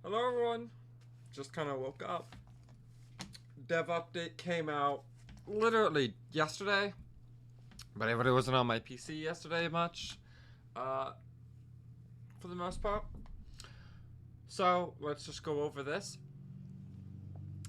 Hello everyone. Just kind of woke up. Dev update came out literally yesterday, but it really wasn't on my PC yesterday much, uh, for the most part. So let's just go over this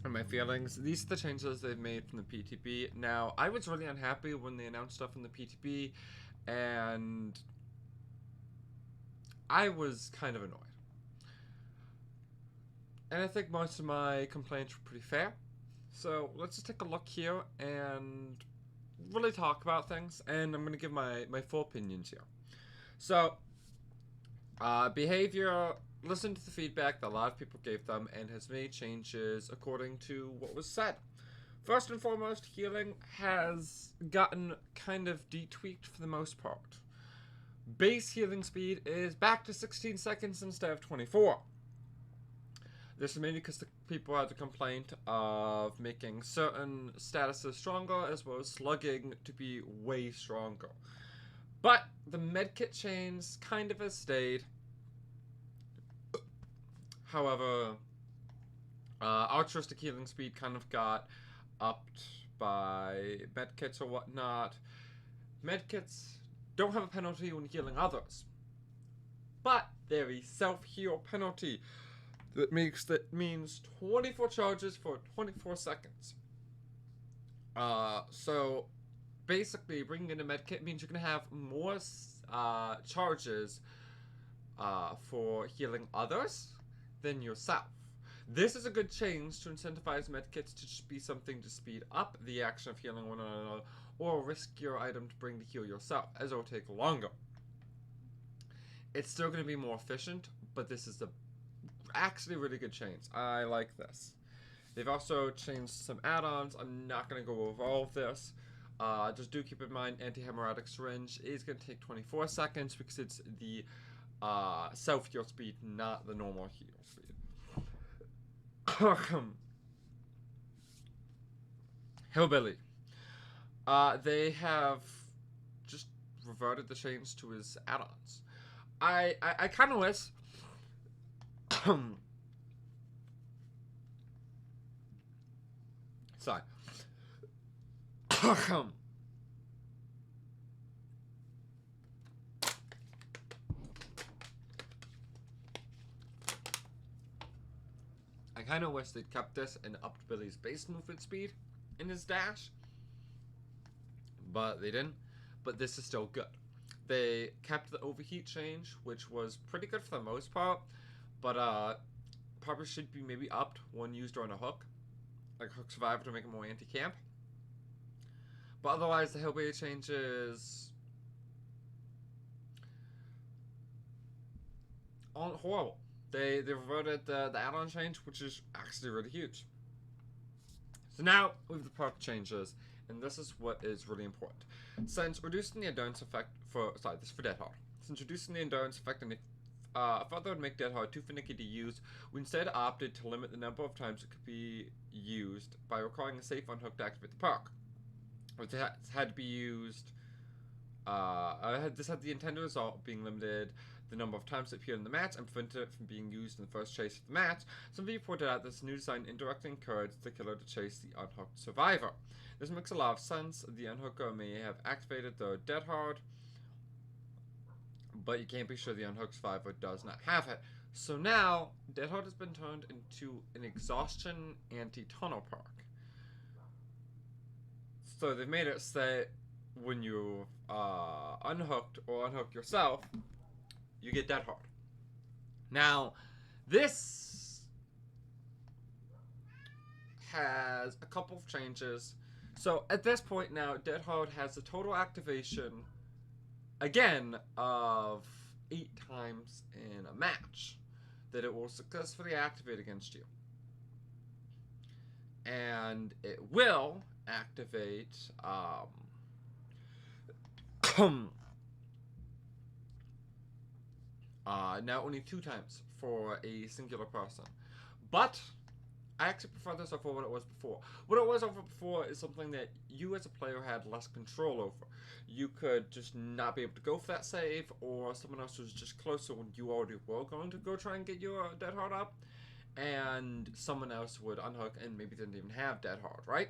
and my feelings. These are the changes they've made from the PTB. Now, I was really unhappy when they announced stuff from the PTB, and I was kind of annoyed. And I think most of my complaints were pretty fair. So let's just take a look here and really talk about things. And I'm going to give my full opinions here. So, behavior, listen to the feedback that a lot of people gave them and has made changes according to what was said. First and foremost, healing has gotten kind of detweaked for the most part. Base healing speed is back to 16 seconds instead of 24. This is mainly because the people had the complaint of making certain statuses stronger as well as slugging to be way stronger. But the medkit chains kind of has stayed. However, altruistic healing speed kind of got upped by medkits or whatnot. Medkits don't have a penalty when healing others, but they're a self-heal penalty. That means 24 charges for 24 seconds. So basically, bringing in a medkit means you're gonna have more charges for healing others than yourself. This is a good change to incentivize medkits to just be something to speed up the action of healing one another, or risk your item to bring to heal yourself, as it will take longer. It's still going to be more efficient, but this is actually a really good change. I like this. They've also changed some add-ons. I'm not going to go over all of this. Just do keep in mind, anti-hemorrhagic syringe is going to take 24 seconds because it's the self-heal speed, not the normal heal speed. Hillbilly. They have just reverted the change to his add-ons. I kind of wish. Sorry. I kind of wish they'd kept this and upped Billy's base movement speed in his dash, but they didn't. But this is still good. They kept the overheat change, which was pretty good for the most part, but probably should be maybe upped when used on a hook, like Hook Survivor, to make it more anti-camp. But otherwise, the Hillbilly changes aren't horrible. They reverted the add-on change, which is actually really huge. So now we have the perk changes, and this is what is really important. Since reducing the endurance effect this is for Dead Hard. Since reducing the endurance effect and further would make Dead Hard too finicky to use, we instead opted to limit the number of times it could be used by requiring a safe unhook to activate the perk. Which had to be used. This had the intended result of being limited the number of times it appeared in the match and prevented it from being used in the first chase of the match. Some people pointed out this new design indirectly encouraged the killer to chase the unhooked survivor. This makes a lot of sense. The unhooker may have activated the Dead Hard, but you can't be sure the unhooked survivor does not have it. So now, Dead Hard has been turned into an exhaustion anti-tunnel perk. So they've made it say when you unhooked or unhook yourself, you get Dead Hard. Now, this has a couple of changes. So at this point now, Dead Hard has a total activation, again, of 8 times in a match that it will successfully activate against you. And it will activate now only 2 times for a singular person. But I actually prefer this over what it was before. What it was over before is something that you as a player had less control over. You could just not be able to go for that save, or someone else was just closer when you already were going to go try and get your Dead Hard up, and someone else would unhook and maybe didn't even have Dead Hard, right?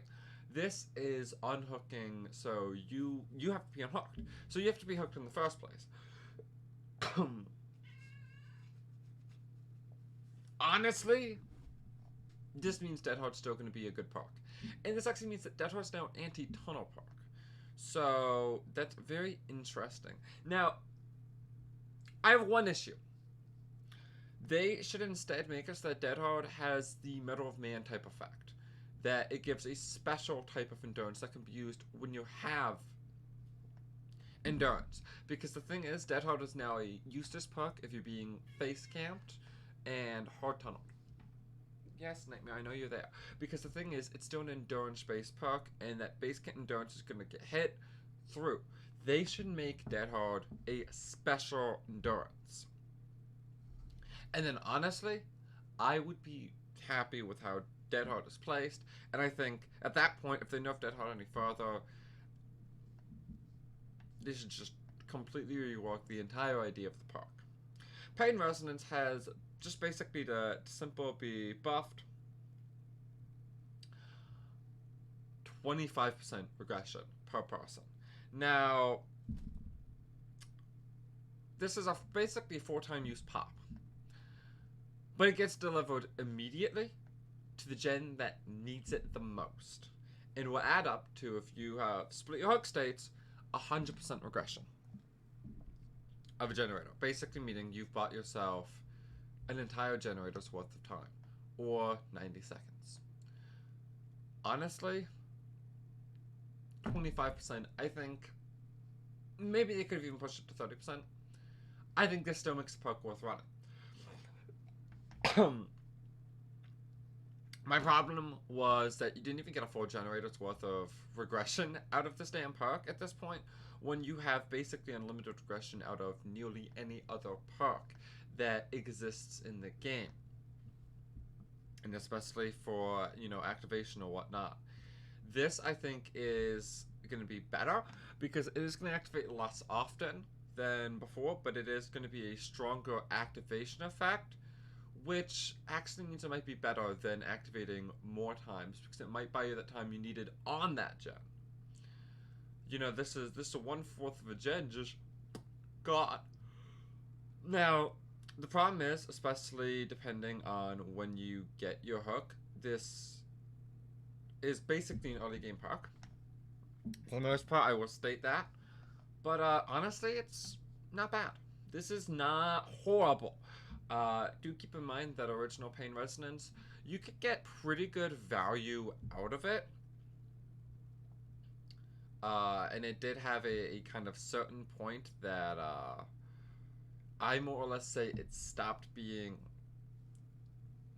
This is unhooking, so you have to be unhooked. So you have to be hooked in the first place. Honestly, this means Dead Hard's still going to be a good park. And this actually means that Dead Hard's now anti-tunnel park. So that's very interesting. Now, I have one issue. They should instead make us that Dead Hard has the Medal of Man type effect. That it gives a special type of endurance that can be used when you have endurance. Because the thing is, Dead Hard is now a useless perk if you're being face camped and hard tunneled. Yes, Nightmare, I know you're there. Because the thing is, it's still an endurance-based perk, and that base camp endurance is going to get hit through. They should make Dead Hard a special endurance. And then, honestly, I would be happy with how Dead Hard is placed, and I think, at that point, if they nerf Dead Hard any further, they should just completely rework the entire idea of the park. Pain Resonance has just basically to simple be buffed 25% regression per person. Now, this is basically a 4-time use pop, but it gets delivered immediately to the gen that needs it the most, and will add up to, if you have split your hook states, 100% regression of a generator. Basically meaning you've bought yourself an entire generator's worth of time, or 90 seconds. Honestly, 25%, I think, maybe they could have even pushed it to 30%. I think this still makes the perk worth running. My problem was that you didn't even get a full generator's worth of regression out of this damn perk at this point, when you have basically unlimited regression out of nearly any other perk that exists in the game. And especially for, activation or whatnot. This, I think, is going to be better, because it is going to activate less often than before, but it is going to be a stronger activation effect, which actually means it might be better than activating more times, because it might buy you that time you needed on that gen. This is a 1/4 of a gen just got. Now, the problem is, especially depending on when you get your hook, this is basically an early game perk. For the most part, I will state that. But honestly, it's not bad. This is not horrible. Do keep in mind that original Pain Resonance, you could get pretty good value out of it. And it did have a kind of certain point that I more or less say it stopped being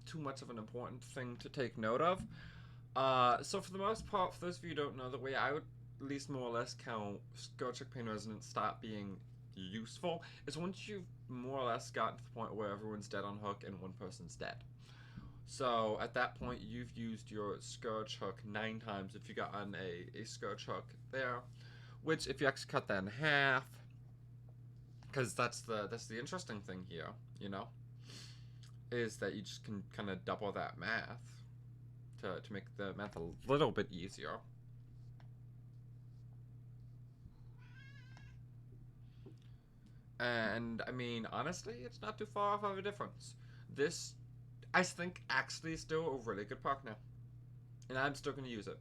too much of an important thing to take note of. So for the most part, for those of you who don't know, the way I would at least more or less count Scourge Hook Pain Resonance stop being useful is once you've more or less gotten to the point where everyone's dead on hook and one person's dead. So at that point, you've used your Scourge Hook 9 times if you got on a Scourge Hook there, which if you actually cut that in half, because that's the interesting thing here, is that you just can kind of double that math to make the math a little bit easier. And, I mean, honestly, it's not too far off of a difference. This, I think, actually is still a really good perk now. And I'm still going to use it.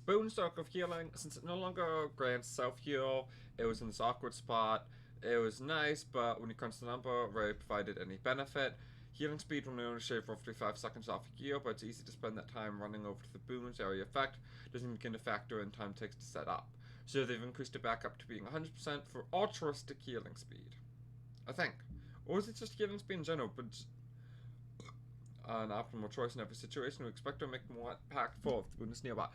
Boon Circle of Healing, since it no longer grants self-heal, it was in this awkward spot. It was nice, but when you crunch the number, rarely provided any benefit. Healing speed will only shave roughly 5 seconds off a gear, but it's easy to spend that time running over to the boon's area effect. Doesn't begin to factor in time it takes to set up. So they've increased it back up to being 100% for altruistic healing speed, I think. Or is it just healing speed in general, but an optimal choice in every situation? We expect to make more impactful if the boon is nearby.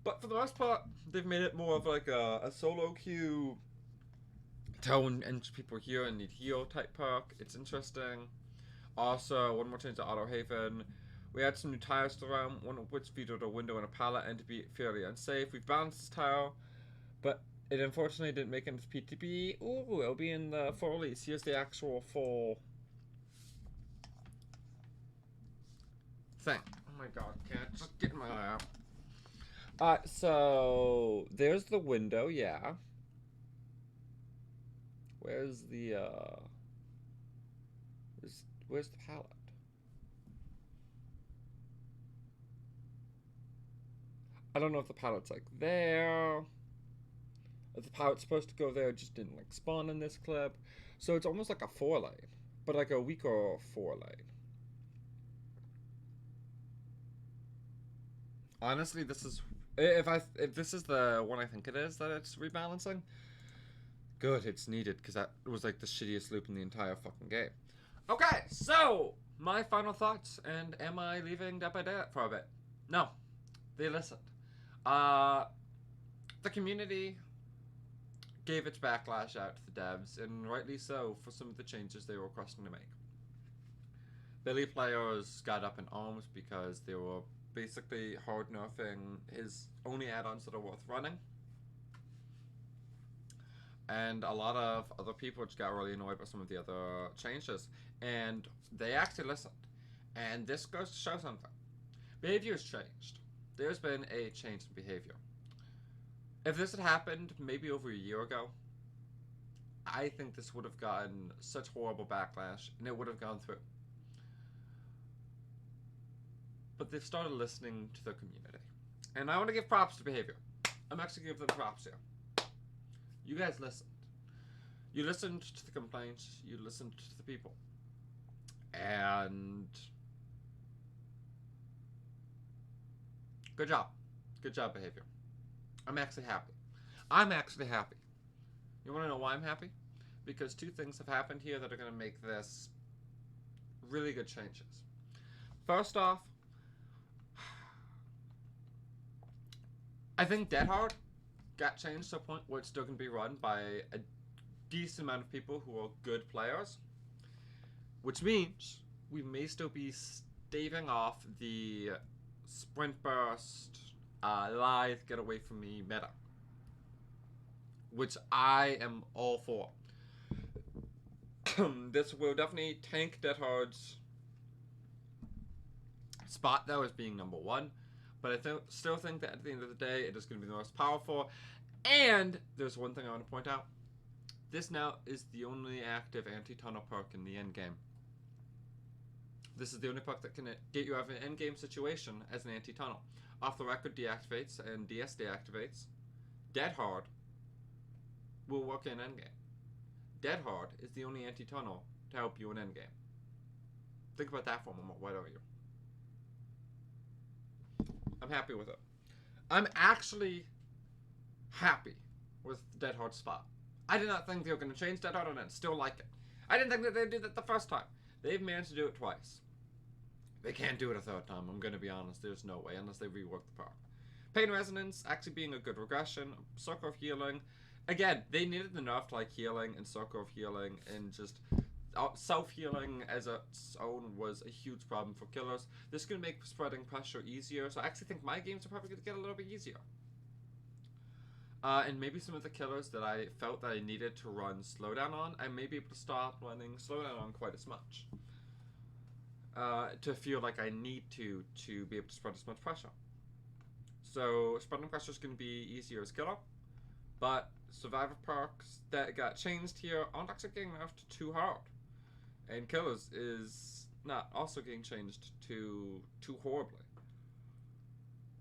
But for the most part, they've made it more of like a solo queue, tone and people here and need heal type perk. It's interesting. Also, one more change to Auto Haven. We had some new tiles to the realm, one of which featured a window and a pallet and to be fairly unsafe. We've balanced this tile, but it unfortunately didn't make it into PTB. Ooh, it'll be in the full release. Here's the actual full thing. Oh my god, can't just get in my lap. So there's the window, yeah. Where's the where's the palette? I don't know if the palette's like there. If the palette's supposed to go there, it just didn't like spawn in this clip. So it's almost like a 4-lane, but like a weaker 4-lane. Honestly, this is if this is the one I think it is that it's rebalancing. Good, it's needed because that was like the shittiest loop in the entire fucking game. Okay, so my final thoughts, and am I leaving Dead by Daylight for a bit? No, they listened. The community gave its backlash out to the devs, and rightly so, for some of the changes they were requesting to make. Billy players got up in arms because they were basically hard nerfing his only add-ons that are worth running. And a lot of other people just got really annoyed by some of the other changes. And they actually listened. And this goes to show something. Behavior has changed. There's been a change in behavior. If this had happened maybe over a year ago, I think this would have gotten such horrible backlash, and it would have gone through. But they've started listening to their community. And I want to give props to behavior. I'm actually giving them props here. You guys listened. You listened to the complaints. You listened to the people. And good job. Good job, behavior. I'm actually happy. I'm actually happy. You want to know why I'm happy? Because two things have happened here that are going to make this really good changes. First off, I think Dead Hard got changed to a point where it's still going to be run by a decent amount of people who are good players, which means we may still be staving off the sprint burst, lithe, get away from me meta, which I am all for. This will definitely tank Dead Hard's spot though as being number one, but I still think that at the end of the day it is going to be the most powerful. And there's one thing I want to point out. This now is the only active anti-tunnel perk in the endgame. This is the only perk that can get you out of an endgame situation as an anti-tunnel. Off the record deactivates and DS deactivates. Dead Hard will work in endgame. Dead Hard is the only anti-tunnel to help you in endgame. Think about that for a moment. Why don't you? I'm happy with it. I'm actually happy with Dead Hard's spot. I did not think they were going to change Dead Hard, and I still like it. I didn't think that they'd do that the first time. They've managed to do it twice. They can't do it a third time, I'm going to be honest. There's no way, unless they rework the perk. Pain Resonance actually being a good regression. Circle of Healing. Again, they needed the nerf to like Healing and Circle of Healing, and just self-healing as its own was a huge problem for killers. This is going to make spreading pressure easier, so I actually think my games are probably going to get a little bit easier. And maybe some of the killers that I felt that I needed to run slowdown on, I may be able to stop running slowdown on quite as much. To feel like I need to be able to spread as much pressure. So spreading pressure is going to be easier as killer, but survivor perks that got changed here aren't actually getting nerfed too hard. And killers is not also getting changed too horribly.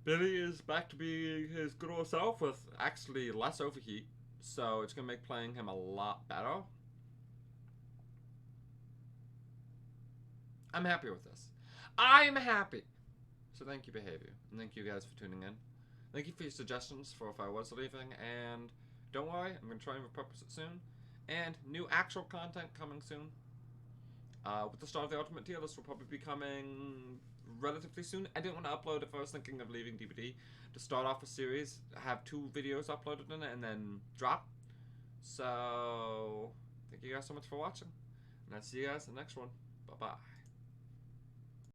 Billy is back to being his good old self with actually less overheat, so it's going to make playing him a lot better. I'm happy with this. I'm happy! So thank you, behavior, and thank you guys for tuning in. Thank you for your suggestions for if I was leaving, and don't worry, I'm going to try and repurpose it soon. And new actual content coming soon. With the start of the Ultimate tier list will probably be coming relatively soon. I didn't want to upload if I was thinking of leaving DBD to start off a series, have 2 videos uploaded in it, and then drop. So, thank you guys so much for watching, and I'll see you guys in the next one. Bye-bye.